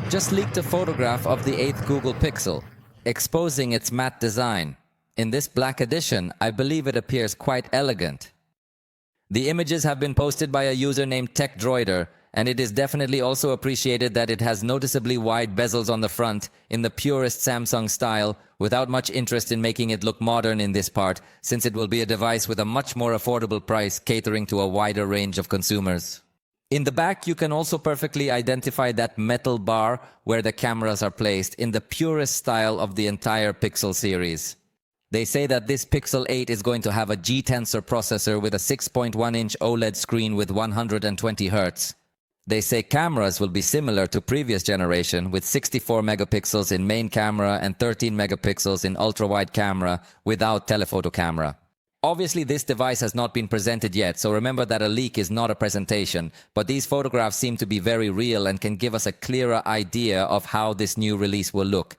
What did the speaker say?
just leaked a photograph of the 8th Google Pixel, exposing its matte design. In this black edition, I believe it appears quite elegant. The images have been posted by a user named TechDroider, and it is definitely also appreciated that it has noticeably wide bezels on the front, in the purest Samsung style, without much interest in making it look modern in this part, since it will be a device with a much more affordable price catering to a wider range of consumers. In the back, you can also perfectly identify that metal bar where the cameras are placed, in the purest style of the entire Pixel series. They say that this Pixel 8 is going to have a G-Tensor processor with a 6.1-inch OLED screen with 120 Hz. They say cameras will be similar to previous generation, with 64 megapixels in main camera and 13 megapixels in ultra-wide camera without telephoto camera. Obviously, this device has not been presented yet, so remember that a leak is not a presentation, but these photographs seem to be very real and can give us a clearer idea of how this new release will look.